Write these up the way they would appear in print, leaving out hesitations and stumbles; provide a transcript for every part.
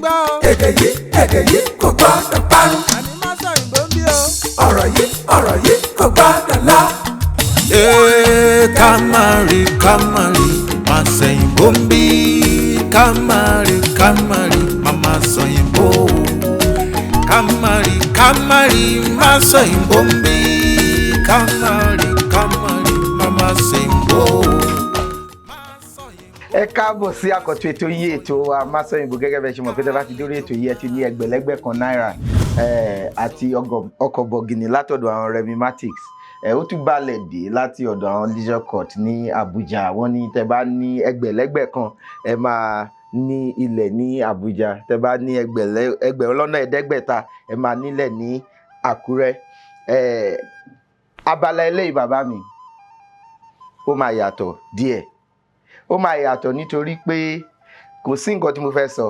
gbọ́ o. èdè yìí kò gbọ́dọ̀ parun. àní má sọ ìbò ń bí o. ọ̀rọ̀ yìí kò gbọ́dọ̀ lọ. Kamari, má sẹ́yìn bombi. Kamari, mama sẹ́yìn bo. Kamari, má sẹ́yìn bombi. Kamari, mama sẹ́yìn bo. Ẹ káàbọ̀ sí àkọ́tún ètò yìí ètò Amáṣọ́yìnbó gẹ́gẹ́ bẹ́ẹ̀ ṣe mọ̀ pé tẹ́ bá ti dórí ètò yìí ẹ ti ní ẹgbẹ̀lẹ́gbẹ̀ kan náírà àti ọkọ̀ bọ̀gìnì látọ̀dọ̀ àwọn Remimatics. Ó tún balẹ̀ dé láti ọ̀dọ̀ àwọn Leisure Court ní Abuja. Wọ́n ní tẹ́ bá ní ẹgbẹ̀lẹ́gbẹ̀ kan ẹ máa ní ilẹ̀ ní Abuja. Tẹ́ bá ní ẹgbẹ̀rún lọ́nà ẹ̀ẹ́dẹ́gbẹ̀ta ẹ máa nílẹ̀ ní Àkúrẹ́. Abala eléyìí bàbá mi ó máa yàtọ̀ díẹ̀. Ó máa yàtọ̀ nítorí pé kò sí nǹkan tí mo fẹ́ sọ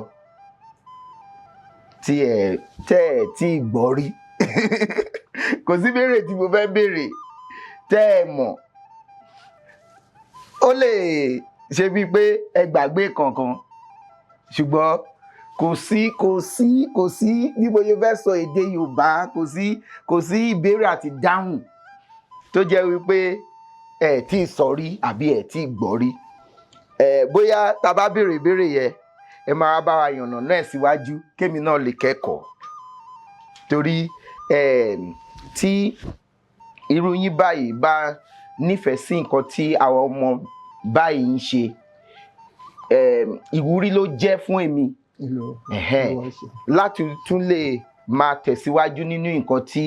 tí tí gbọ́ rí kò sí béèrè tí mo fẹ́ béèrè tẹ́ ẹ mọ̀. Ó lè ṣe bíi pé ẹ gbàgbé kankan ṣùgbọ́n kò sí bí mo ṣe fẹ́ sọ èdè Yorùbá kò sí ìbéèrè àti dáhùn tó jẹ́ wípé ẹ tí ì sọ rí àbí ẹ tí ì gbọ́ rí. Bóyá tá bá béèrè ìbéèrè yẹn ẹ máa bá wa yànnà náà síwájú kémi náà lè kẹ́kọ̀ọ́ torí tí irú yín báyìí bá nífẹ̀ẹ́ sí nǹkan tí àwọn ọmọ báyìí ń ṣe ìwúrí ló jẹ́ fún èmi láti tún lè máa tẹ̀síwájú nínú nǹkan tí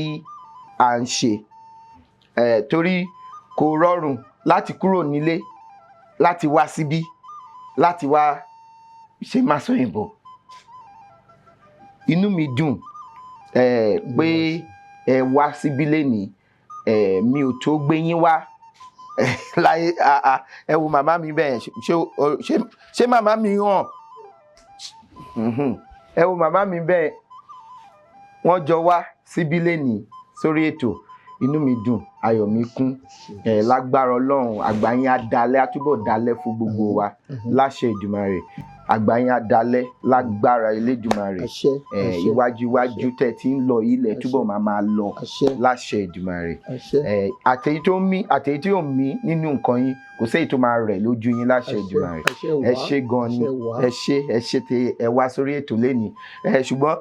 à ń ṣe torí kò rọrùn láti kúrò nílé láti wá síbí láti wá ṣe Amáṣọ́yìnbó. Inú mi dùn pé ẹ wá síbí lénìí. Mi ò tó gbé yín wá láyé. Ẹ wo màmá mi bẹ́ẹ̀ ṣé màmá mi hàn. Ẹ wo màmá mi bẹ́ẹ̀ wọ́n jọ wá síbí lénìí sórí ètò. Inú mi dùn ayọ̀ mi kún lágbára Ọlọ́run àgbáyé adalẹ́ àtúbọ̀ dalẹ́ fún gbogbo wa láṣẹ Èdùmàrè. Àgbáyé adalẹ́ lágbára Elédùmarè. Iwájú tẹ́ ti ń lọ ilẹ̀ túbọ̀ máa lọ láṣẹ Èdùmàrè. Àtèyí tó ń mí àtèyí tí ò ń mí nínú nǹkan yín kò séyìí tó máa rẹ̀ lójú yín láṣẹ Èdùmàrè. Ẹ ṣé gan ni ẹ ṣé tẹ ẹ wá sórí ètò lénìí. Ṣùgbọ́n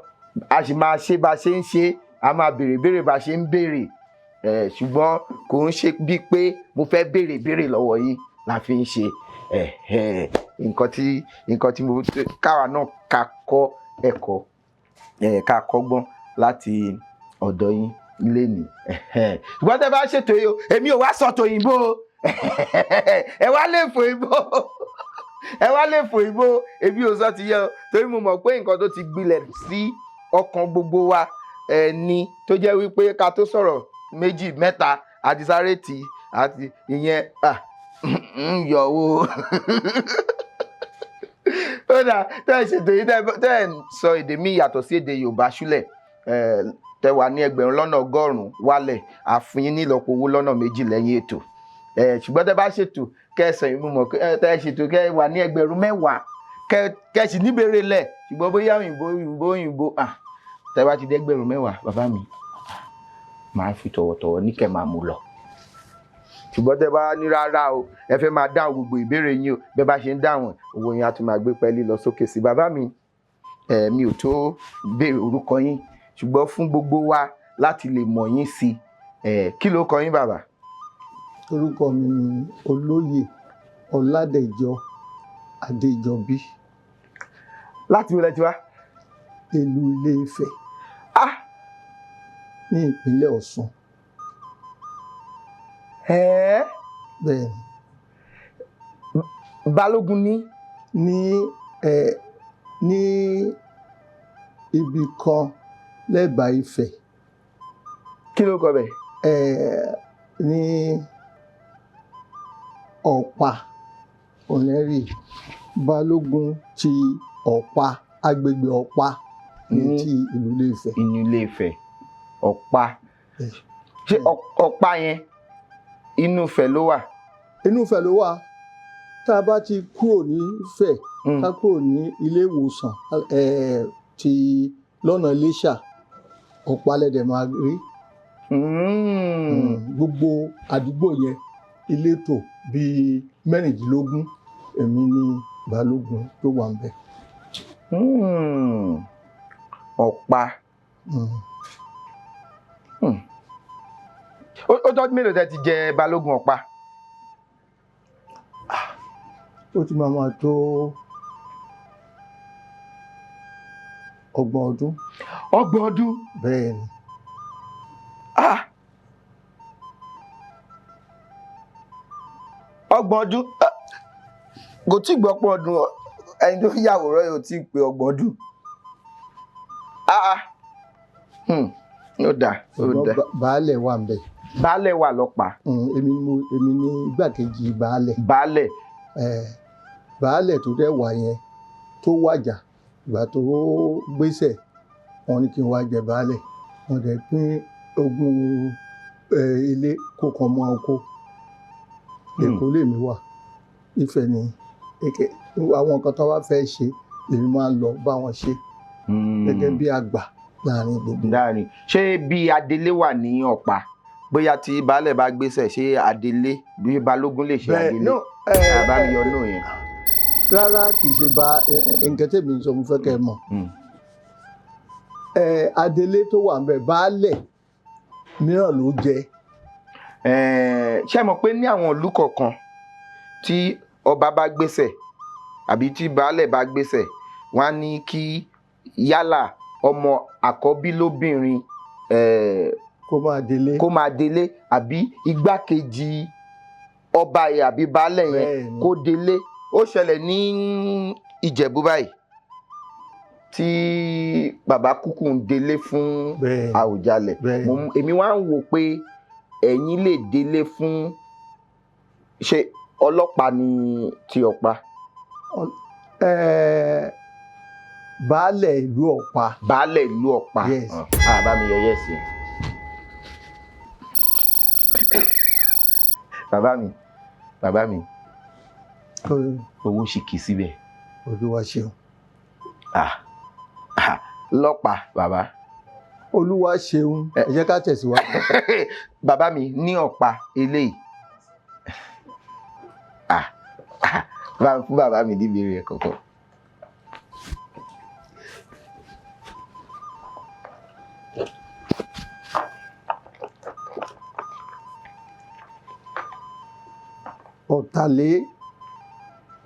a sì máa ṣe bá ṣe ń ṣe a máa béèrè bá ṣe ń béèrè. Ṣùgbọ́n kò ń ṣe bíi pé mo fẹ́ béèrè lọ́wọ́ yín la fi ń ṣe nǹkan tí mo káwa náà ká kọ́ ẹ̀kọ́ ká kọ́gbọ́n láti ọ̀dọ̀ yín lénìí. Ṣùgbọ́n tẹ́ bá ṣètò yìí o èmi ò wá sọ̀tò òyìnbó ẹ wá lè fò ìbò èmi ò sọ ti yẹ o torí mo mọ̀ pé nǹkan tó ti gbilẹ̀ sí ọkàn gbogbo wa ni tó jẹ́ wípé ká tó sọ̀rọ̀ méjì mẹ́ta àti sáré tì àti ìyẹn ń yọ owó. Ó dà tẹ́ ẹ ṣètò yìí tẹ́ ẹ sọ èdè mi yàtọ̀ sí èdè Yorùbá ṣúlẹ̀ tẹ́ wà ní ẹgbẹ̀rún lọ́nà ọgọ́rùn-ún wálẹ̀ àfún yín nílọ́po owó lọ́nà méjì lẹ́yìn ètò. Ṣùgbọ́n tẹ́ bá ṣètò kẹsàn-án ìmúmọ̀ tẹ́ ẹ ṣètò kẹ́ wà ní ẹgbẹ̀rún mẹ́wàá kẹ́sì níbèrè lẹ̀ ṣùgbọ́n bóyá òyìnbó tẹ́ bá ti dé ẹgbẹ̀rún mẹ́wàá bàbá mi máa fi tọ̀wọ̀tọ̀wọ̀ ní kẹ́ máa mú lọ. Ṣùgbọ́n tẹ́ bá ní rárá o ẹ fẹ́ máa dáhùn gbogbo ìbéèrè yín o bẹ́ẹ̀ bá ṣe ń dáhùn owó yín á tún máa gbé pẹ́ẹ́lí lọ sókè sí. Bàbá mi mi ò tó béèrè orúkọ yín ṣùgbọ́n fún gbogbo wa láti lè mọ̀ yín sí kí ló kọ yín bàbá? Orúkọ mi ni Olóyè Ọládẹ̀jọ Adéjọbí. Láti wo lẹ ti wá? Ìlú Ilé Ifẹ̀ ní ìpínlẹ̀ Ọ̀ṣun. Bẹ́ẹ̀ni. Balógun ní ibi kan lẹ́bàá Ifẹ̀. Kí ló kọ bẹ̀? Ní Ọ̀pá Ọ̀nẹ́rì Balógun ti Ọ̀pá agbègbè Ọ̀pá ní ti ìlú Ilé Ifẹ̀. Inú Ilé Ifẹ̀ Ọ̀pá. Ṣé Ọ̀pá yẹn inú Ifẹ̀ ló wà? Inú Ifẹ̀ ló wà. tá a bá ti kúrò ní Ifẹ̀ ká kúrò ní ilé ìwòsàn ti lọ́nà Iléṣà Ọ̀pá lẹ́dẹ̀ máa rí. Gbogbo àdúgbò yẹn ìletò bíi 16 èmi ni balógun tó wà ńbẹ̀. Ọ̀pá. Ó tọ́jú mélòó tẹ́ ti jẹ balógun Ọ̀pá? Ó ti máa tó 30 ọdún. 30 ọdún? Bẹ́ẹ̀ ni. Ọgbọ̀n ọdún? Kò tí gbọ́ pọ̀ ọdún ẹni tó yàwòrán yóò tí pé 30 ọdún. Ó dà. Baálẹ̀ wà ńbẹ̀. Baálẹ̀ wà lọ́pàá. Èmi ni igbákejì baálẹ̀. Baálẹ̀. Baálẹ̀ tó dẹ̀ wà yẹn tó wàjà ìgbà tó gbéṣẹ̀ wọ́n ní kí n wá jẹ baálẹ̀. Wọ́n dẹ̀ pín ogún ilé kó kan mọ́ oko. Èkó lèmi wà. Ifẹ̀ ni àwọn nǹkan tó wá fẹ́ ṣe lèmi máa ń lọ bá wọn ṣe gẹ́gẹ́ bí àgbà láàrin gbogbo. Ṣé bí adelé wà ní Ọ̀pá bóyá tí baálẹ̀ bá gbéṣẹ̀ ṣé adelé bí balógun lè ṣe adelé? Bá mi yọ náà yẹn. Rárá kì í ṣe bá nǹkan tèmi sọ mo fẹ́ kẹ́ ẹ mọ̀. Adelé tó wà ńbẹ̀ baálẹ̀ mìíràn ló jẹ. Ṣé mọ̀ pé ní àwọn ìlú kọ̀ọ̀kan tí ọba bá gbéṣẹ̀ àbí tí baálẹ̀ bá gbéṣẹ̀ wọ́n á ní kí yálà ọmọ àkọ́bí lóbìnrin kó máa délé àbí igbákejì ọba yẹn àbí baálẹ̀ yẹn kó délé. Ó ṣẹlẹ̀ ní Ìjẹ̀bú báyìí tí bàbá kúkú ń délé fún Àwùjalẹ̀. Èmi wá ń wò pé ẹ̀yin lè délé fún ṣe ọlọ́pàá ní ti Ọ̀pá? Baálẹ̀ ìlú Ọ̀pá. Baálẹ̀ ìlú Ọ̀pá. Bá mi yọ yẹ́sì. Bàbá mi owó sì kì í síbẹ̀. Olúwa ṣeun. Lọ́pàá bàbá. Olúwa ṣeun. Ẹ jẹ́ ká tẹ̀síwájú. Bàbá mi ní Ọ̀pá eléyìí. Fún bàbá mi níbèrè ẹ̀ kọ̀ọ̀kan.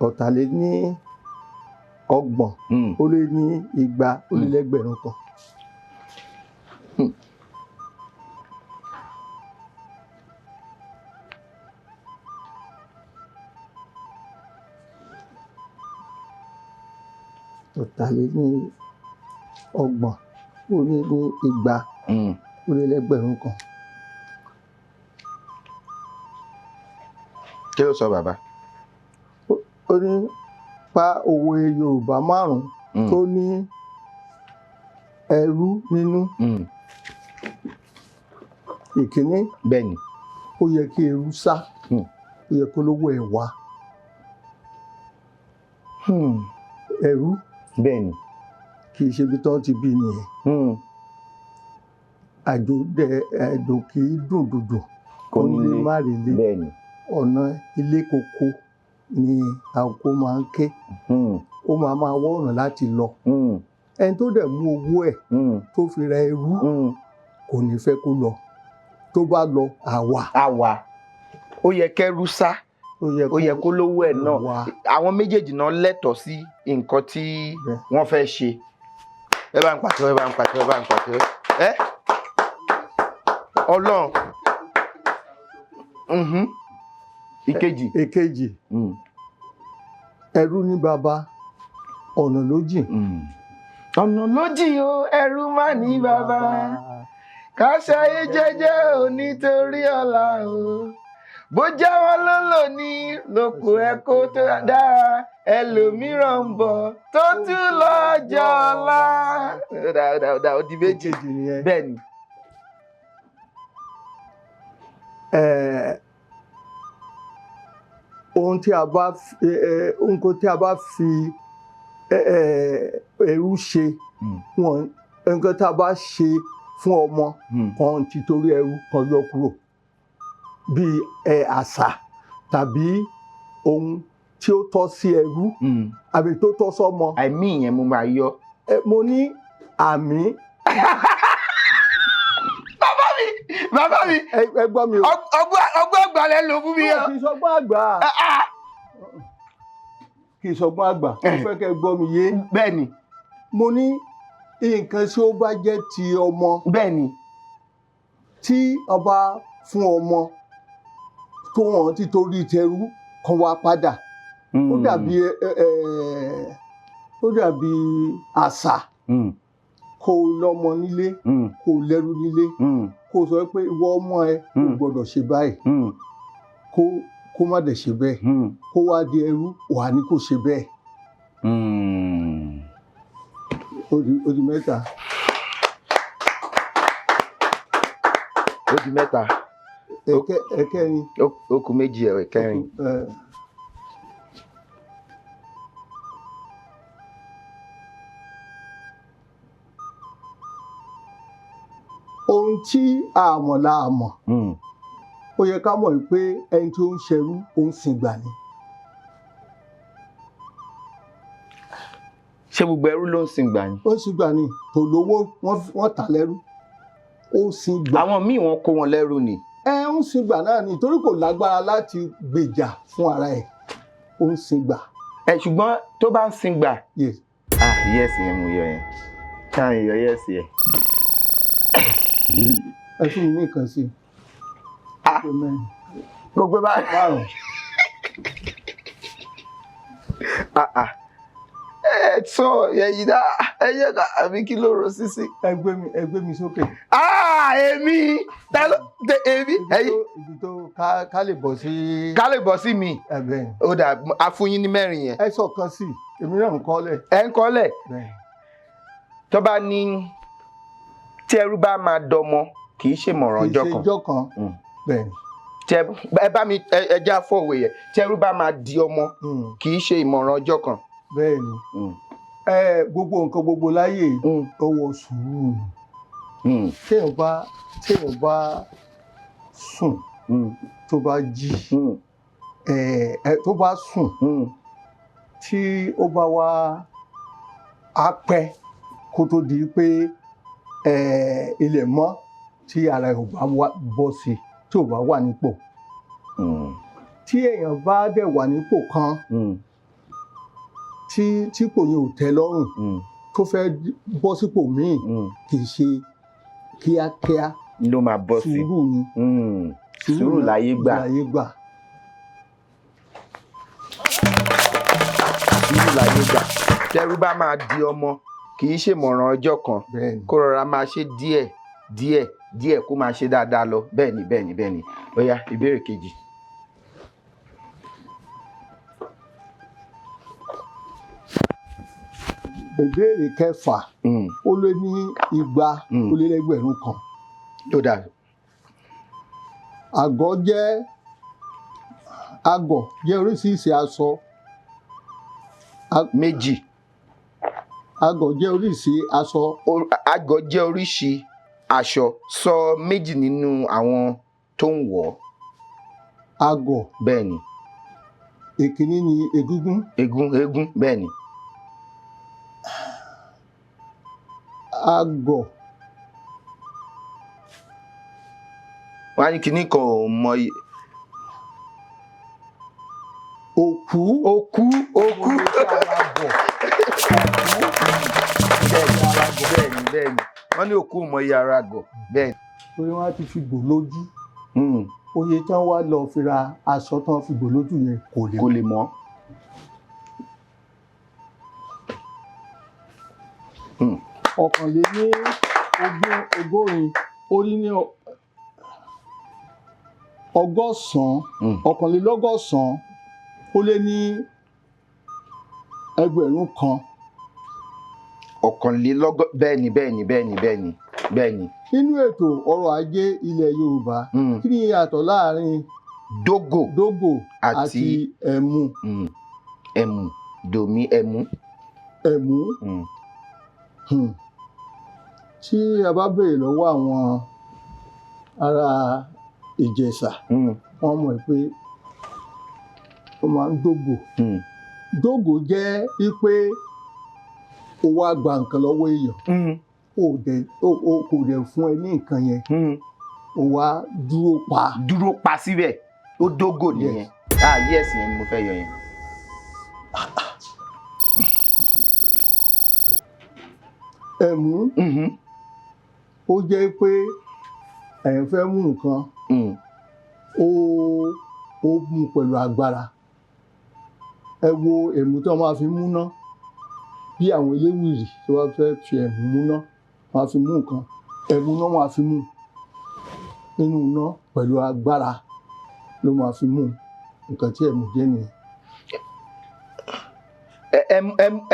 Ọ̀tàlé ní 30 ó lé ní 200 ó lé lẹ́gbẹ̀rún kan. Ọ̀tàlé ní 30 ó lé ní 200 ó lé lẹ́gbẹ̀rún kan. Kí ló sọ bàbá? Ó ní pa òwe Yorùbá 5 tó ní ẹrú nínú. Ìkíní. Bẹ́ẹ̀ni. Ó yẹ kí ẹrú sá. Ó yẹ kó lówó ẹ̀ wá. Ẹrú. Bẹ́ẹ̀ni. Kì í ṣe ibi tán ti bí nìyẹn. Àjò kì í dùn dùdù kó nílé má relé. Bẹ́ẹ̀ni. Ọ̀nà ilé koko ni àkókò máa ń ké. Ó máa wọ́ ọ̀nà láti lọ. Ẹni tó dẹ̀ mú owó ẹ̀ tó fi ra ẹrú kò ní fẹ́ kó lọ. Tó bá lọ àwa. Ó yẹ kẹ́rú sá. Ó yẹ kó lówó ẹ̀ náà. Àwọn méjèèjì náà lẹ́tọ̀ọ́ sí nǹkan tí wọ́n fẹ́ ṣe. Ẹ bá ń pàtẹ́wọ́. Ọlọ́run. Ìkejì. Ẹrú ní baba, ọ̀nà ló jìn. Ọ̀nà ló jìn o, ẹrú má ní baba. Ká ṣayé jẹ́jẹ́ o nítorí ọ̀la o. Bó jẹ́ wọn ló lò ní lóko ẹ̀kọ́ tó dára, ẹlòmíràn ń bọ̀ tó tún lọ́jọ́ ọ̀la. Ó di méjì nìyẹn. Bẹ́ẹ̀ni. ohun tí a bá fi ẹrú ṣe nǹkan tí a bá ṣe fún ọmọ kan ti torí ẹrú kan yọ kúrò bíi àṣà tàbí ohun tí ó tọ́ sí ẹrú àbí tó tọ́ sọ́mọ. àìmí yẹn mo máa yọ. mo ní àmì. bàbá mi ẹ gbọ́ mi o. ọgbọ́n àgbà lẹ lò fún mi yẹn. kì í sọgbọ́n àgbà. kì í sọgbọ́n àgbà. mo fẹ́ kẹ́ gbọ́ mi yé. bẹ́ẹ̀ni. mo ní nǹkan tí ó bá jẹ́ ti ọmọ. bẹ́ẹ̀ni. tí ọba fún ọmọ tó wọ́n ti torí tẹrú kan wá padà. ó dàbí àṣà. kó o lọ́mọ nílé kó o lẹ́rú nílé kó o sọ pé ìwọ ọmọ ẹ kò gbọ́dọ̀ ṣe báyìí kó má dẹ̀ ṣe bẹ́ẹ̀ kó wá di ẹrú wà ní kò ṣe bẹ́ẹ̀. ó di mẹ́ta. ó di mẹ́ta. ẹ̀kẹrin. ó kù méjì ẹ̀kẹrin. ohun tí a mọ̀ la mọ̀ ó yẹ ká mọ̀ pé ẹni tó ń ṣẹrú ó ń sìngbà ni. ṣé gbogbo ẹrú ló ń sìngbà ni. ó ń sìngbà ni tó lówó wọ́n tà lẹ́rú ó ń sìngbà. àwọn míì wọ́n kó wọn lẹ́rú ni. ń sìngbà náà ni torí kò lágbára láti gbèjà fún ara ẹ̀ ó ń sìngbà. ṣùgbọ́n tó bá ń sìngbà. yes. yes yẹn mo yọ yẹn ṣáà yọ yes yẹn. ẹ fún mi ní nǹkan sí i. gbogbo bá márùn. sọ yẹyìn dá ẹyẹ ká àbí kí ló ro sísí. ẹ gbé mi sókè. èmi èmi. ibi tó ká lè bọ̀ sí. ká lè bọ̀ sí mi. ẹ̀bẹ̀. ó dà àfúnyín ní mẹ́rin yẹn. ẹ sọ kan sí èmi náà ń kọ́lẹ̀. ẹ ń kọ́lẹ̀. tó bá ní tí ẹrú bá máa dọmọ kì í ṣe mọ̀ràn ọjọ́ kan. kì í ṣe ọjọ́ kan bẹ́ẹ̀ ni. ẹ bá mi ẹja fọwọ́ yẹ tí ẹrú bá máa di ọmọ kì í ṣe ìmọ̀ràn ọjọ́ kan. bẹ́ẹ̀ ni gbogbo nǹkan gbogbo láyé ọwọ́ sùúrù téèyàn bá sùn tó bá jí tó bá sùn tí ó bá wá á pẹ́ kó tó di pé ilẹ̀ mọ́ tí ara ẹ̀ ò bá bọ́ sí tí ò bá wà nípò tí èèyàn bá dẹ̀ wà nípò kan tí kò yẹn ò tẹ́ lọ́rùn tó fẹ́ bọ́ sípò míì kì í ṣe kíákíá ló máa bọ́ sí sùúrù ni sùúrù láyé gbà sùúrù láyé gbà tẹ́rú bá máa di ọmọ kì í ṣe mọ̀ràn ọjọ́ kan kó rọra máa ṣe díẹ̀ kó máa ṣe dáadáa lọ bẹ́ẹ̀ ni ó yá ìbéèrè kejì. ìbéèrè kẹfà ó lé ní 200 ó lé lẹ́gbẹ̀rún kan. ó dà. àgọ̀ jẹ́ oríṣiríṣi aṣọ. méjì. àgọ̀ jẹ́ oríṣi aṣọ. àgọ̀ jẹ́ oríṣi aṣọ sọ méjì nínú àwọn tó ń wọ̀. àgọ̀. bẹ́ẹ̀ ni. èkíní ni egúngún. eégún bẹ́ẹ̀ ni. àgọ̀. wọ́n á ní kinní kan ò mọ iye. òkú. bẹ́ẹ̀ni wọ́n ní òkú mọ iye ara àgọ̀ bẹ́ẹ̀ni. torí wọ́n á ti fi gbò lójú. oye tí wọ́n wá lọ fi ra aṣọ tí wọ́n fi gbò lójú yẹn kò lè mọ́. ọ̀kànléní ó lé ní ọ̀kànlélọ́gọ́sàn-án ó lé ní ẹgbẹ̀rún kan. bẹ́ẹ̀ni. nínú ètò ọrọ̀ ajé ilẹ̀ Yorùbá kí ni ìyàtọ̀ láàrin dógò àti ẹ̀mú. ẹ̀mú dòmí ẹ̀mú. Tí a bá béèrè lọ́wọ́ àwọn ará Ìjẹ̀ṣà wọ́n mọ̀ pé ó máa ń dógò. Dógò jẹ́ pé o wá gba nǹkan lọ́wọ́ èèyàn o kò dẹ̀ fún ẹ ní nǹkan yẹn o wá dúró pa síbẹ̀ ó dógò nìyẹn. Yes yẹn ni mo fẹ́ yọ yẹn. Ẹ̀mú ó jẹ́ pé ẹ̀yin fẹ́ mú nǹkan ó mú pẹ̀lú agbára. Ẹ wo ẹ̀mú tí wọ́n máa fi mú ná bí àwọn eléwìrì tí wọ́n fẹ́ fi ẹ̀mú mú ná máa fi mú nǹkan ẹ̀mú náà máa fi mú nínú iná pẹ̀lú agbára ló máa fi mú nǹkan tí ẹ̀mú jẹ́ nìyẹn.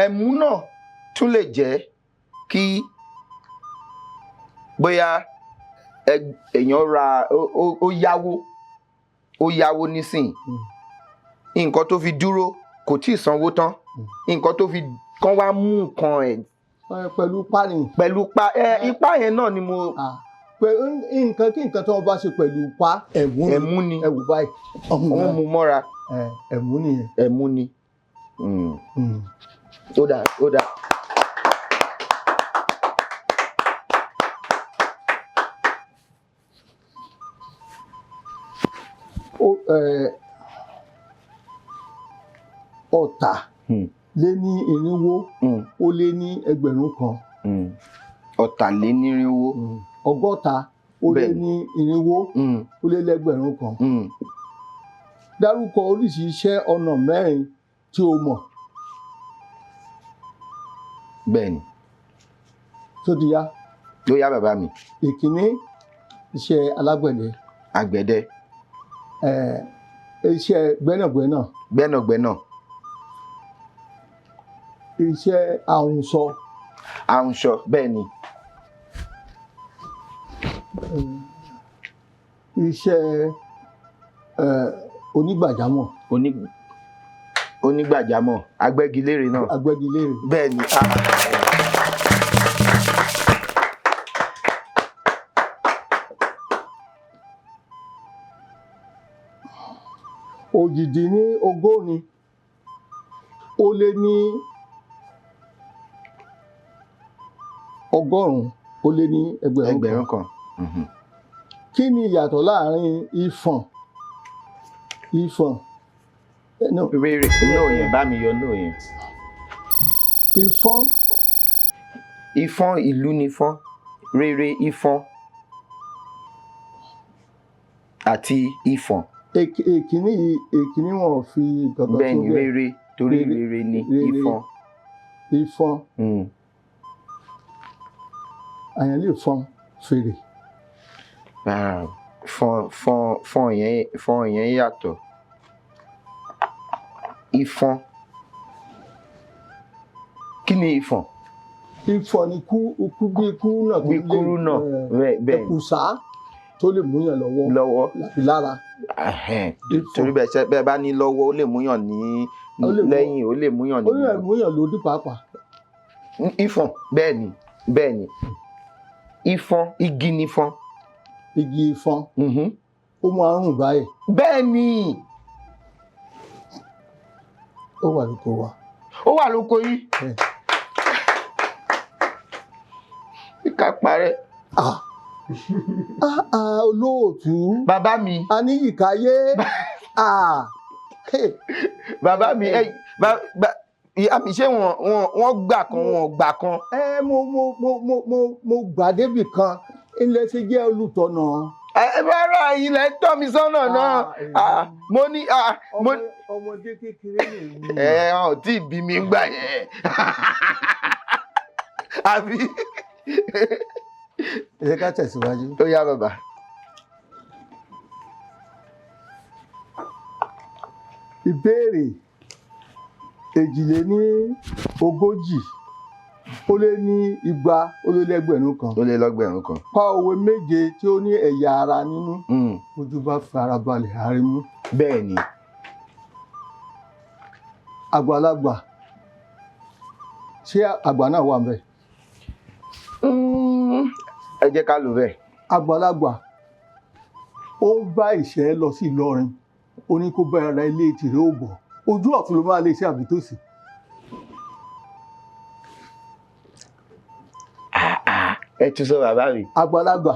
Ẹ̀mú náà tún lè jẹ́ kí bóyá èèyàn ra ó yáwó nísìnyí nǹkan tó fi dúró kò tí ì sanwó tán nǹkan tó fi kán wá mú nǹkan ẹ̀. Pẹ̀lú pani. Ipá yẹn náà ni mo. Nǹkan kí nǹkan tí wọ́n bá ṣe pẹ̀lú pa ẹ̀mú ni ẹ̀wù báyìí. Wọ́n mú mọ́ra. Ẹ̀mú nìyẹn. Ẹ̀mú ni. Ó dà. Ọ̀tà lé ní irinwó ó lé ní ẹgbẹ̀rún kan. Ọ̀tàlénírínwó. Ọgọ́ta ó lé ní irinwó ó lé lẹ́gbẹ̀rún kan. Dárúkọ oríṣi iṣẹ́ ọnà mẹ́rin tí o mọ̀. Bẹ́ẹ̀ni. Tó ti yá. Ló yá bàbá mi. Ìkíní iṣẹ́ alágbẹ̀dẹ. Àgbẹ̀dẹ. Iṣẹ́ gbẹ́nàgbẹ́nà. Gbẹ́nàgbẹ́nà. Iṣẹ́ ahunṣọ. Ahunṣọ bẹ́ẹ̀ ni. Iṣẹ́ onígbàjámọ̀. Onígbàjámọ̀ agbẹ́gilére náà. Agbẹ́gilére. Bẹ́ẹ̀ ni. Òjìdínlógórin ó lé ní ọgọ́rùn-ún ó lé ní ẹgbẹ̀rún kan. Kí ni ìyàtọ̀ láàrin ìfọ̀n? Rere náà yẹn bá mi yọ náà yẹn. Ìfọ̀n. Ìfọ̀n ìlú ni fọ́n. Rere ìfọ̀n àti ìfọ̀n. Èkíní wọn ò fi gbọ̀ngàn tó bẹ́ẹ̀. Bẹ́ẹ̀ni rere torí rere ni ìfọ̀n. Ìfọ̀n. Àyàn lè fọn fèrè. Fọn yẹn yàtọ̀. Ìfọ̀n. Kí ni ìfọ̀n? Ìfọ̀n ni kú bí kúrú náà. Bí kúrú náà bẹ́ẹ̀. Ẹ̀kùsá tó lè múyàn lọ́wọ́ láti lára. Torí bẹ́ẹ̀ bá ní lọ́wọ́ ó lè múyàn ní lẹ́yìn ó lè múyàn ní. Ó lè múyàn lódì pàápàá. Ìfọ̀n bẹ́ẹ̀ ni. Ìfọ̀n igi ni fọ́n. Igi ìfọ̀n. Ó máa ń rùn báyìí. Bẹ́ẹ̀ ni. Ó wà lóko wa. Ó wà lóko yìí. Ká parẹ́. Olóòtú. Bàbá mi. Aníyìkáyé. Bàbá mi ìyá mi ṣé wọ́n gbà kan wọn gbà kan. Mo gbà débì kan ilé ṣe jẹ́ olùtọ́nà. Rárá ilẹ̀ tọ́ mi sọ́nà náà. Mo ní. Ọmọdé kékeré nìyí. Ò tí ì bí mi gbà yẹn. Àbí. Ẹ ká tẹ̀síwájú. Ó yá bàbá. Ìbéèrè èjìléníogójì ó lé ní igba ó lé lẹ́gbẹ̀rún kan. Ó lé lẹ́gbẹ̀rún kan. Pa òwe méje tí ó ní ẹ̀yà ara nínú. Ojú bá farabalẹ̀ àrímú. bẹ́ẹ̀ ni. àgbàlagbà ṣé àgbà náà wà ńbẹ̀? Ẹ jẹ́ ká lò bẹ́ẹ̀. àgbàlagbà ó ń bá ìṣẹ́ lọ sí Ìlọrin, ó ní kó bá ara ilé tìrẹ ó bọ̀, ojú ọ̀tún ló máa lè ṣe àbí tòsì? Ẹ tún sọ bàbá mi. àgbàlagbà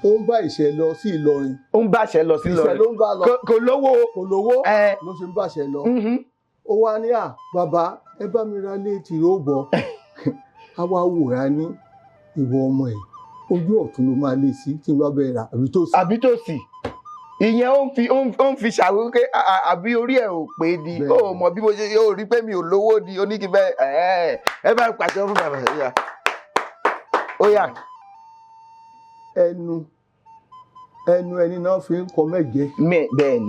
ó ń bá ìṣẹ́ lọ sí Ìlọrin, ó ń báṣẹ lọ sí ìṣẹ́ Ìlọrin. ló ń bá lọ, Kò lówó. kò lówó Ẹ. ló ṣe ń báṣẹ́ lọ. ó wá ní bàbá ẹ bá mi ra ilé tìrẹ ó bọ̀. a wá wò á ní ìwọ ọmọ ẹ̀, ojú ọ̀tún ló máa lè sí tí n bá bẹ̀rẹ̀ rà àbí tòsì? Àbí tòsì. Ìyẹn ó ń fi ṣàwé pé àbí orí ẹ̀ ò pé di, ó mọ̀ bí mo ṣe yóò rí pé mi ò lówó di, oníkìfẹ́ ẹ bá pàṣẹ fún bàbá yà. Ó yá. ẹnu ẹni náà fi ń kọ mẹ́jẹ. Bẹ́ẹ̀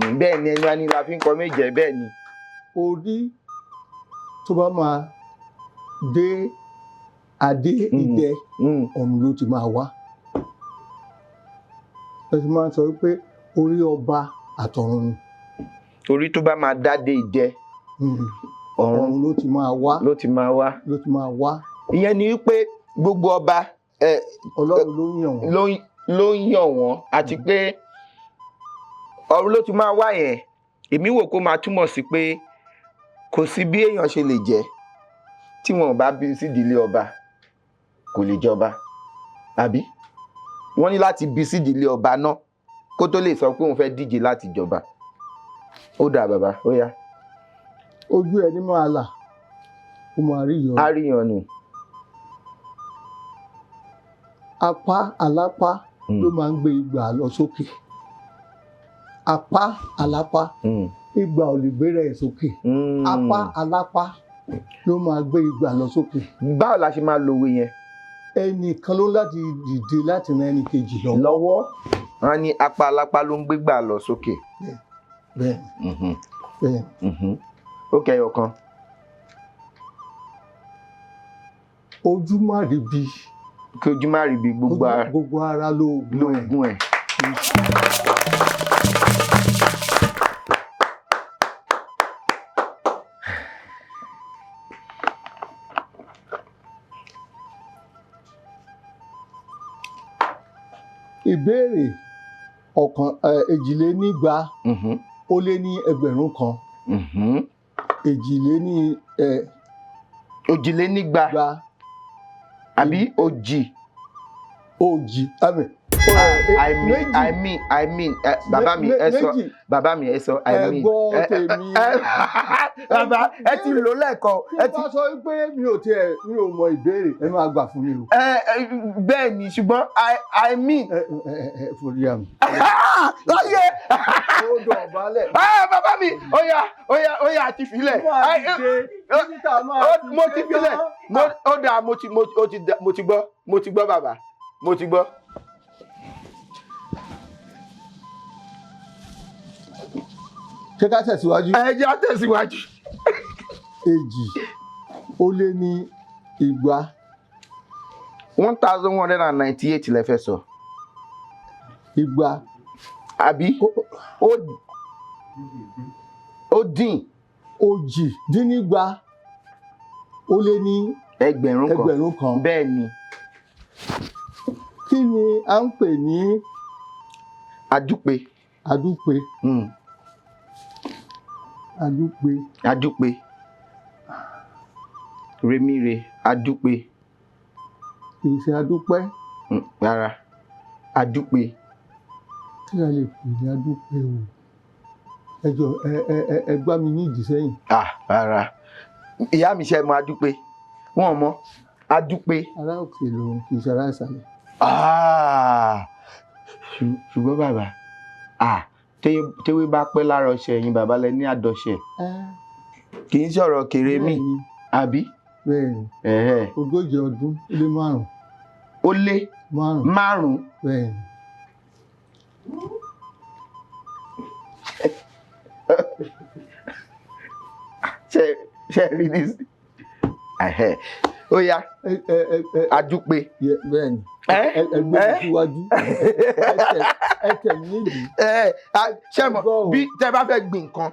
ni ẹnu ẹni la fi ń kọ méje, bẹ́ẹ̀ ni. orí tó bá máa dé adé ìdẹ ọ̀run ló ti máa wá. ẹ ti máa sọ pé orí ọba àtọ̀run ni. Orí tó bá máa dádé ìdẹ ọ̀run ló ti máa wá. ló ti máa wá. ló ti máa wá. Ìyẹn ni wípé gbogbo ọba Ọlọ́run ló yàn wọ́n. ló ń yàn wọ́n, àti pé ọ̀run ló ti máa wá yẹn. Èmi wò kó máa túmọ̀ sí pé kò sí bí èèyàn ṣe lè jẹ́ tí wọn ò bá bí sídìílé ọba kò lè jọba, àbí? Wọ́n ní láti bí sídìílé ọba náà kó tó lè sọ pé òun fẹ́ díje láti jọba. Ó dà bàbá, ó yá. ojú ẹni máa là, ó máa rí ìyọnu. Á rí ìyọnu. apá alápá ló máa ń gbé igbá lọ sókè. apá alápá igbá ò lè gbé rẹ̀ sókè. apá alápá ló máa gbé igbá lọ sókè. Báwo la ṣe máa lo òwe yẹn? ẹnìkan ló láti dìde láti ran ẹnì kejì lọ́wọ́. Wọ́n ní apá alápá ló ń gbégbá lọ sókè. bẹ́ẹ̀ Ó kẹyọ kan. ojú má rí bí. Kí ojú má rí bí gbogbo ara lóògùn ẹ̀. ìbéèrè èjìlénígba ó lé ní ẹgbẹ̀rún kan. òjìlénígba àbí òjì. I mean bàbá mi ẹ sọ I mean. ẹ̀gbọ́n tèmi. Bàbá ẹ ti lò lẹ́ẹ̀kan. ẹ ti sọ pé mi ò mọ ìbéèrè ẹ máa gbà fún mi o. Bẹ́ẹ̀ ni, ṣùgbọ́n I mean. forí àmì. láyé. ó dọ̀ balẹ̀. Bàbá mi ó yá àti filẹ̀. Mo ti filẹ̀. Ó dà mo ti gbọ́ bàbá, mo ti gbọ́. ṣé ká tẹ̀síwájú? Ẹ jẹ́ á tẹ̀síwájú. èjì ó lé ní igba. 1198 lẹ fẹ́ sọ. igba. Àbí ó dín. òjì dín nígba ó lé ní ẹgbẹ̀rún kan. Bẹ́ẹ̀ ni. kí ni à ń pè ní àdúpè? àdúpè. àdúpè. Remire àdúpè. kì í ṣe àdúpẹ́. Rárá, àdúpè. kí a lè pè ní àdúpè o? ẹ jọ ẹ gbá mi ní ìdí sẹ́yìn. Rárá, ìyá mi ṣe mọ àdúpè, wọn mọ àdúpè. ará òkè lòun kì í ṣe ará ìsàlẹ̀. ṣùgbọ́n bàbá téwé bá pẹ́ lára ọṣẹ ẹ̀yìn bàbá lẹ ní àdọṣẹ. Kì í sọ̀rọ̀ kéré mi àbí. bẹ́ẹ̀ni 40 ọdún ó lé márùn. ó lé márùn. bẹ́ẹ̀ni. ṣe rí ní ó yá adúpé. bẹ́ẹ̀ni ẹgbẹ́ mi síwájú ẹ tẹ̀ mí nídìí. ṣé mo bí tẹ́ bá fẹ́ gbìn nǹkan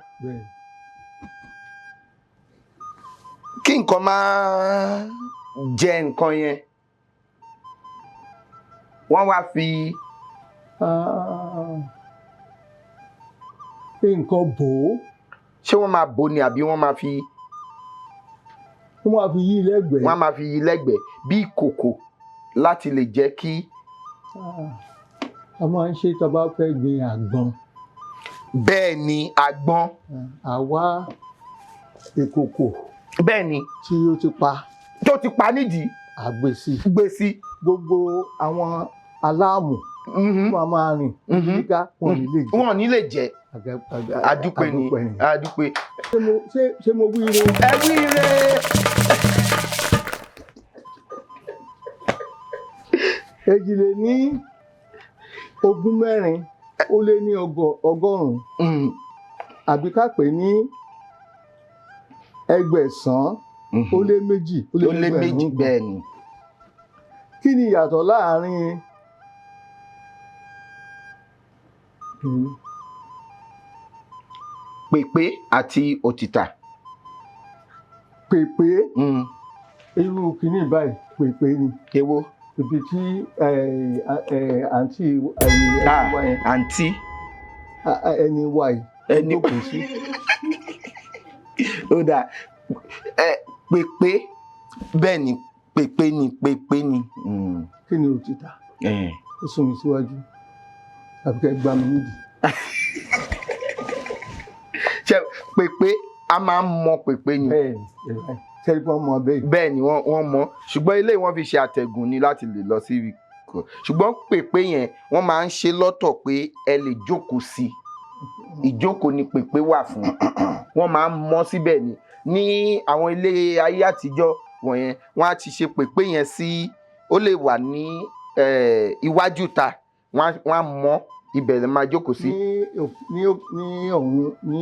kí nǹkan máa jẹ nǹkan yẹn wọ́n wá fi nǹkan bò ó. ṣé wọ́n máa bò ni àbí wọ́n máa fi yí lẹ́gbẹ̀ẹ́. wọ́n máa fi yí lẹ́gbẹ̀ẹ́ bí ìkòkò láti lè jẹ́ kí. a máa ń ṣe tá a bá fẹ́ gbin àgbọn. bẹ́ẹ̀ ni àgbọn. àwa ìkòkò. bẹ́ẹ̀ ni. tí ó ti pa. tó ti pa nídìí. àgbèsí. gbèsí. gbogbo àwọn aláàmù. wọ́n máa rìn. yíká wọn ní lè jẹ. adúpẹ́ ni adúpẹ́. ṣé mo wí ire. ẹ wí ire. èjìlé ní ogún mẹ́rin ó lé ní ọgọ́rùn-ún àbí ká pè ní ẹgbẹ̀sán ó lé méjì ó lé méjì bẹ́ẹ̀ ni. kí ni ìyàtọ̀ láàárín pèpé àti òtítà? pèpé irú kìíní báyìí pèpé ni. èwo? ibi tí àǹtí wa yẹn. àǹtí. ẹni wa yìí. ẹni kò sí. ó dáa pèpé bẹ́ẹ̀ ni pèpé ni pèpé ni. kí ni òtítà? ó sún mi síwájú àbí kẹ́ gbá mi nídìí. ṣe pèpé a máa ń mọ pèpé ni. bẹ́ẹ̀ni tẹlifọn mọ bẹ́ẹ̀. bẹ́ẹ̀ ni wọ́n mọ̀ ṣùgbọ́n ilé wọn fi ṣe àtẹ̀gùn ni láti lè lọ sí ikọ̀ ṣùgbọ́n pèpé yẹn wọ́n máa ń ṣe lọ́tọ̀ pé ẹ lè jókòó sí ìjókòó ni pèpé wà fún wọ́n máa ń mọ̀ síbẹ̀ ni ní àwọn ilé ayé àtijọ́ wọ̀nyẹn wọ́n á ti ṣe pèpé yẹn sí ó lè wà ní iwájú ta wọ́n á mọ̀ ibẹ̀ lè máa jókòó sí. ní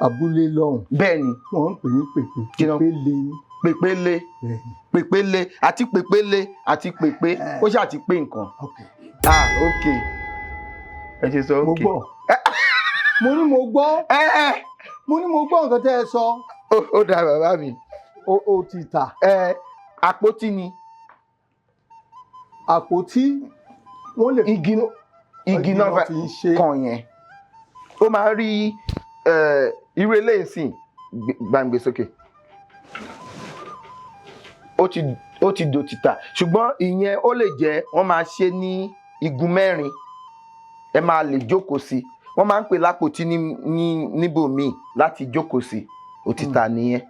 abúlé lọ́hùn. bẹ́ẹ̀ ni. wọ́n ń pè ní pèpé. pèpéle. pèpéle. pèpéle àti pèpéle àti pèpé ó ṣáà ti pé nǹkan. ok. ẹ ṣe sọ ok. mo gbọ́. mo ní mo gbọ́. mo ní mo gbọ́ nǹkan tẹ́ ẹ sọ. ó dáa bàbá mi. òtítà. àpótí ni. àpótí wọ́n lè. igi náà kàn yẹn ó máa rí irú eléyìí sìn gbàǹgbè sókè ó ti dòtítà ṣùgbọ́n ìyẹn ó lè jẹ́ wọ́n máa ṣe ní igun mẹ́rin ẹ máa lè jókòó sí wọ́n máa ń pè lápótí níbòmíì láti jókòó sí òtítà nìyẹn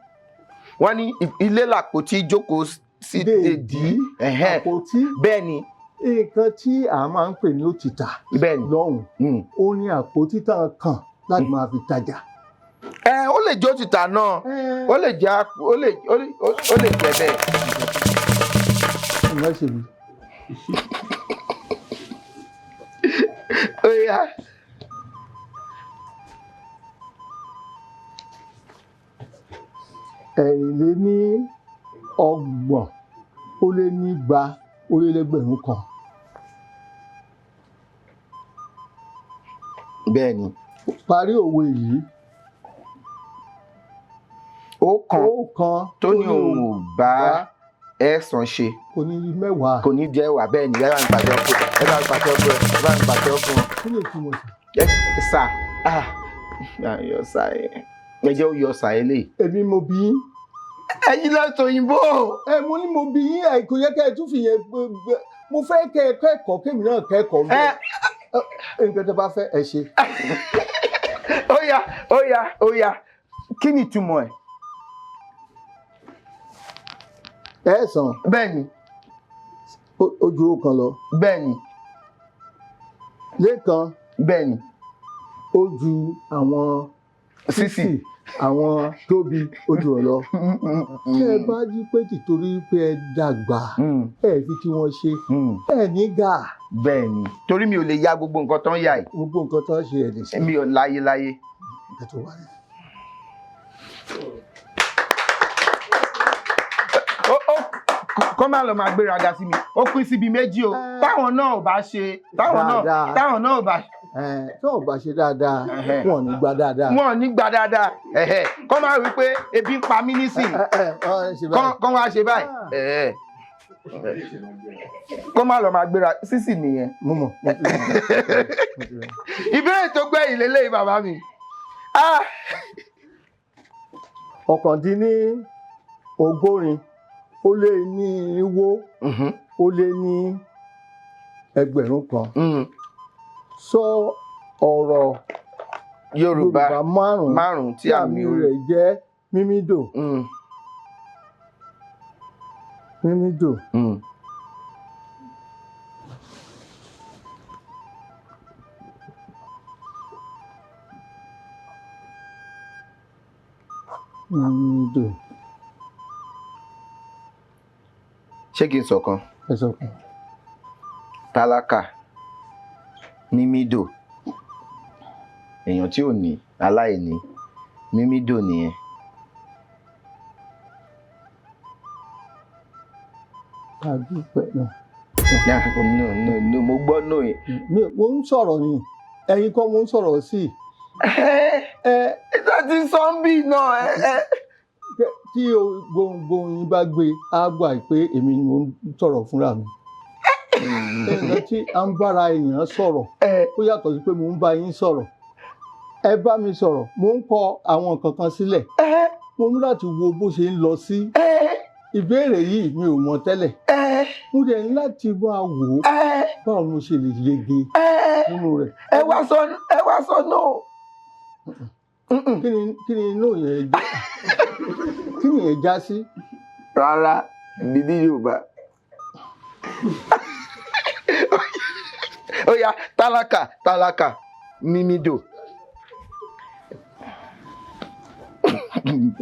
wọ́n ní ilé làpótí jókòó sí dèdí àpótí bẹ́ẹ̀ ni. nǹkan tí a máa ń pè ní òtítà lọ́hùn ó ní àpótí tá a kàn láti máa fi tajà. ó lè jẹ́ òtítà náà ó lè jẹ́ bẹ́ẹ̀. ọmọ ṣe mi. ó yá. ẹ̀rìnlé ní ọgbọ̀n ó lé nígba ó lé lẹ́gbẹ̀rún kan. bẹ́ẹ̀ ni. parí òwe yìí. ọ̀kan tó ní òun ò bá ẹ̀sán ṣe. kò ní mẹ́wàá. kò ní jẹ́ wà bẹ́ẹ̀ ni ẹ bá ń pàtẹ́ ọkùn ẹ bá ń pàtẹ́ ọkùn ẹ bá ń pàtẹ́ ọkùn. kí ni ìtumọ̀ sí. sà yọ sà ẹ jẹ́ ó yọ sà ẹ lè. èmi mo bí yín. ẹ̀yin lọ́sọ̀ òyìnbó. mo ní mo bí yín kò yẹ kẹ́ ẹ tún fi yẹn mo fẹ́ kẹ́ ẹ kẹ́kọ̀ọ́ kémi náà kẹ́kọ̀ọ́ bẹ́ẹ̀. nǹkan tó bá fẹ́ ẹ ṣe. ó yá kí ni ìtumọ̀ ẹ̀. ẹ̀sán. bẹ́ẹ̀ni. ojú ó kan lọ. bẹ́ẹ̀ni. lẹ́kan. bẹ́ẹ̀ni. ó ju àwọn sísì àwọn tóbi ojú ọ̀lọ́. tẹ́ ẹ bá jí pé tìtorí pé ẹ dàgbà ẹ fi tí wọ́n ṣe ẹ ní gà. bẹ́ẹ̀ni torí mi ò lè ya gbogbo nǹkan tó ń yà yìí. gbogbo nǹkan tó ń ṣe ẹ̀ lè ṣe. mi ò láyé. ẹ tó wà ní. kọ́ má lọ máa gbéraga sí mi ó pín síbi méjì o táwọn náà ò bá ṣe táwọn náà ò bá tó ò bá ṣe dáadáa wọn ò ní gbà dáadáa. wọn ò ní gbà dáadáa kọ́ máa wí pé ebi ń pa mí nísìn kọ́ wá ṣe báyìí kọ́ má lọ máa gbéra sísì nìyẹn. mo mọ̀. ìbéèrè tó gbẹ̀yìn lélẹ́yìí bàbá mi. ọ̀kàndínlógórin ó lé ní irinwó ó lé ní ẹgbẹ̀rún kan sọ ọ̀rọ̀ Yorùbá márùn-ún tí àmì rẹ̀ jẹ́ mímídò. mímídò. mímídò. ṣé kí n sọ̀kan? ẹ sọ̀kan. tálákà mímídò èèyàn tí ò ní aláìní mímídò nìyẹn. àdúpẹ́ náà. no mo gbọ́ no yẹn. mo ń sọ̀rọ̀ ni ẹ̀yin kọ́ mo ń sọ̀rọ̀ sí i. ìta ti sọ́ńbì náà. tí gbogbo yín bá gbé á gbà pé èmi ni mo ń sọ̀rọ̀ fúnra mi. ẹ̀yìn tí a ń bára èèyàn sọ̀rọ̀ ó yàtọ̀ sí pé mo ń bá yín sọ̀rọ̀. ẹ bá mi sọ̀rọ̀ mo ń kọ àwọn nǹkan kan sílẹ̀ mo ní láti wo bó ṣe ń lọ sí. ìbéèrè yìí mi ò mọ̀ tẹ́lẹ̀ mo dẹ̀ ní láti máa wò ó báwo mo ṣe lè yege nínú rẹ̀. ẹ wá sọ no. kí ni inú yẹn já kí ni yẹn já sí. rárá dídí Yorùbá. ó yá tálákà mímídò.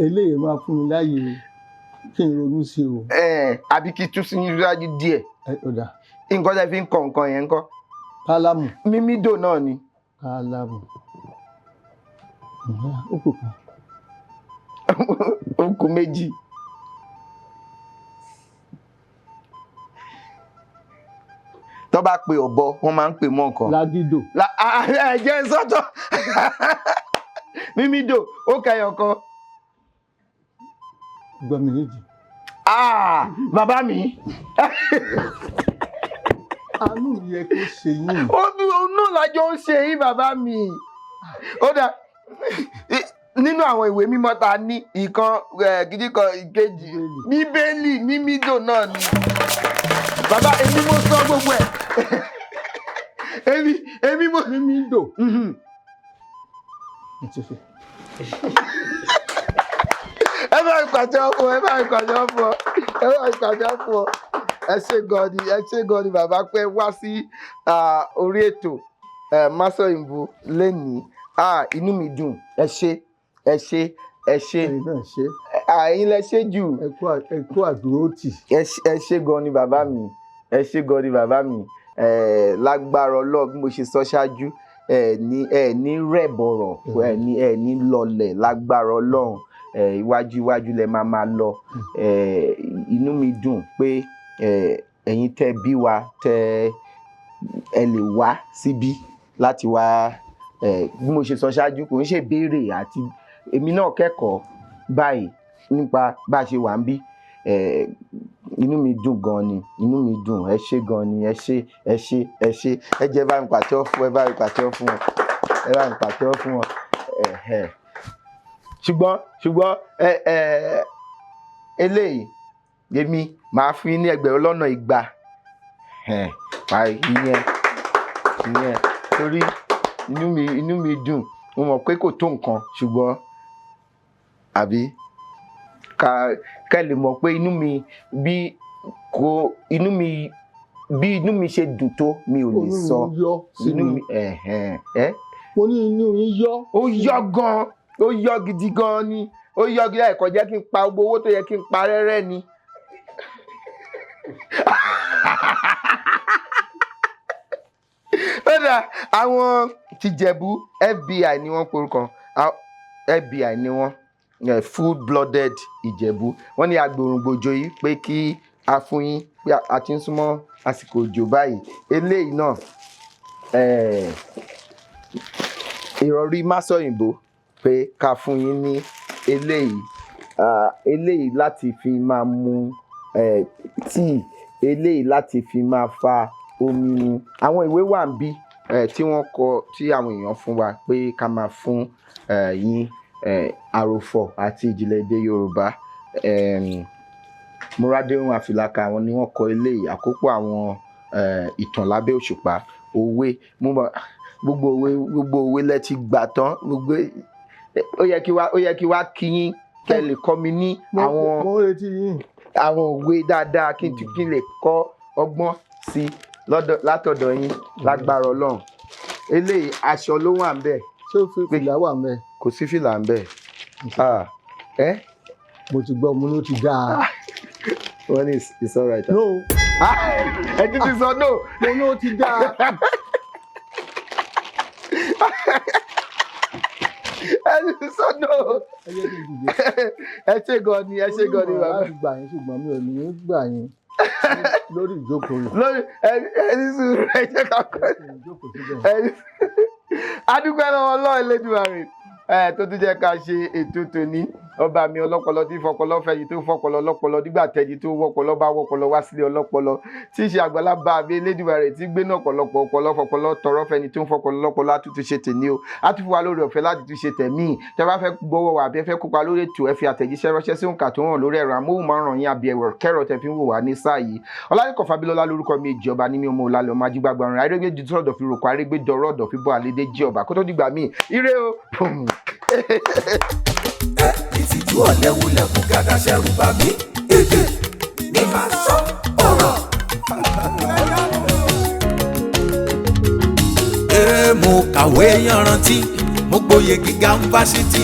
eléyìí máa fún mi láàyè kí n ronú sí o. àbí kí tún sí níwájú díẹ̀. ọ̀dà. nǹkan tẹ́ fi ń kọ nǹkan yẹn ń kọ́. kálámù. mímídò náà ni. kálámù. ó kù kan. ó kù méjì. tó bá pe ọ̀bọ wọ́n máa ń pè mọ́ nǹkan. lágídò. jẹ́ sọ́tọ̀. mímídò ó kẹyọ kan. gbọ́ mi méjì. bàbá mi. àánú yẹ kó ṣe yín. òun lájọ ń ṣe yín bàbá mi. ó dà nínú àwọn ìwé mímọ́ ta ní ìkan gidi kan ìkejì bíbélì mímídò náà ni. bàbá èmi mo sọ gbogbo ẹ̀. èmi mo. mímídò. ẹ bá ń pàtẹ́wọ́ fún ọ. ẹ ṣé gan ni bàbá pé wá sí orí ètò Masoyinbo lẹ́nìí. Inú mi dùn. ẹ ṣé. ẹ̀yin náà ṣe. ẹ̀yin lẹ ṣe jù. ẹ kú àdúrótì. ẹ ṣé gan ni bàbá mi. lágbára Ọlọ́run bí mo ṣe sọ ṣáájú ẹ ní rẹ̀bọ̀rọ̀ ẹ ní lọlẹ̀ lágbára Ọlọ́run. Iwájú lẹ máa lọ. Inú mi dùn pé ẹ̀yin tẹ́ bí wa tẹ́ ẹ lè wá síbí láti wá bí mo ṣe sọ ṣáájú kò ń ṣe béèrè àti èmi náà kẹ́kọ̀ọ́ báyìí nípa bá a ṣe wà ń bí. Inú mi dùn gan ni ẹ ṣé gan ni ẹ ṣé ẹ jẹ́ bá mi pàtẹ́wọ́ fún wọn. ṣùgbọ́n eléyìí èmi màá fún yín ní 200 ìyẹn torí inú mi dùn mo mọ̀ pé kò tó nǹkan ṣùgbọ́n àbí ká lè mọ̀ pé inú mi ṣe dùn tó mi ò lè sọ. inú mi mo ní inú yín yọ. ó yọ gan ó yọ gidi gan ni ó yọ gidi ẹ̀kọ́ jẹ́ kí n pa gbogbo owó tó yẹ kí n pa rẹ́rẹ́ ni. lọ́dà àwọn tìjẹ̀bú FBI ni wọ́n porúkọ FBI ni wọ́n full blooded ìjẹ̀bú wọ́n ní agbòrùngbòjò yìí pé kí a fún yín pé a ti ń súnmọ́ àsìkò òjò báyìí eléyìí náà ìrọ̀rí másọ̀yìnbó pé ká fún yín ní eléyìí láti fi máa mu tíì eléyìí láti fi máa fa omi mu àwọn ìwé wà ń bí tí wọ́n kọ tí àwọn èèyàn fún wa pé ká máa fún yín àròfọ̀ àti ìjìnlẹ̀ èdè Yorùbá Múradéhùn Àfìlàkà àwọn ni wọ́n kọ eléyìí àkópọ̀ àwọn ìtàn lábẹ́ òṣùpá òwe gbogbo òwe lẹ ti gbà tán gbogbo ó yẹ kí wá kí yín kẹ́ lè kọ́ mi ní àwọn òwe dáadáa kí n lè kọ́ ọgbọ́n sí látọ̀dọ̀ yín lágbára Ọlọ́run eléyìí aṣọ ló wà ń bẹ̀. ṣé o fi fìlà wà ń bẹ̀? Kò sí fìlà ń bẹ̀. Mo ti gbọ́ mo ló ti dáa. Wọ́n ní it's all right. No. Ẹ ti sọ no. Mo ló ti dáa. Ẹ ti sọ no. Ẹ ṣe gan ni bàbá. Láti gbà yín ṣùgbọ́n mi ò ní gbà yín lórí ìjókòó yìí. Lórí ẹni sùúrù ẹ jẹ́ ká kọ́ adúgbò lọ́wọ́ Ọlọ́run Elédùmarè tó tún jẹ́ ká ṣe ètò tòní ọba mi ọlọ́pọlọ tí fọpọlọ fẹ̀yìn tó fọpọlọ ọlọ́pọlọ nígbà tẹ́yìn tó wọpọlọ bá wọpọlọ wá sílé ọlọ́pọlọ tí í ṣe Àgbàlá mi Elédùmarè tí gbé náà ọ̀pọ̀lọpọ̀ ọpọlọ fọpọlọ tọrọ fẹni tó ń fọpọlọ ọlọ́pọlọ àtúntò ṣe tèmi o àti fún wa lórí ọ̀fẹ́ láti tún ṣe tẹ̀mí tẹ́ bá fẹ́ gbọ́wọ́ wà bí ẹ fẹ́ kópa lórí ètò ẹ fi àtẹ̀jíṣẹ́ ránṣẹ́ sí òǹkà tó hàn lórí ẹ̀rọ amóhùnmáwòrán yín àbí ẹ̀rọ kẹ́rọ̀ tẹ́ fi ń wò wá ní sáà yìí Ọlálékan Fábílọ́lá lórúkọ mi ìjọba ní mi ọmọ Ọlálẹ̀ ọmọ ajígbàgbọ̀nrín àrégbé jùtọ́ ọ̀dọ̀ fi rògbò àrégbé dọ̀rọ̀ ọ̀dọ̀ fi bọ́ àlédè jí ọba kó tó dìgbà míì ire o. Ìtìjú ọ̀lẹ́wulẹ̀ kú gàdá ṣẹ́rù bà mí èdè ní máa sọ ọ̀rọ̀. Mo kàwé yanrantí mo gboyè gíga fásitì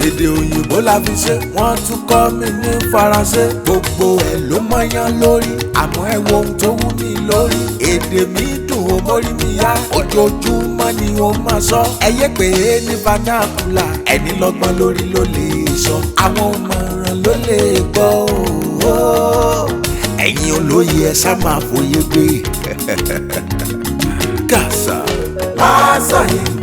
èdè òyìnbó la fi ṣe wọ́n tún kọ́ mi ní faransé gbogbo ẹ̀ ló mọyán lórí àmọ́ ẹ wo ohun tó wú mi lórí èdè mi dùn ó mórí mi yá ojoojúmọ́ ni ó máa sọ ẹyẹ pé ní vernacular ẹni lọ́gbọ́n lórí ló lè sọ àwọn ọmọràn ló lè gbọ́ ẹ̀yin olóye ẹ sá máa fòye gbé kàṣà. Másọ̀yìnbó.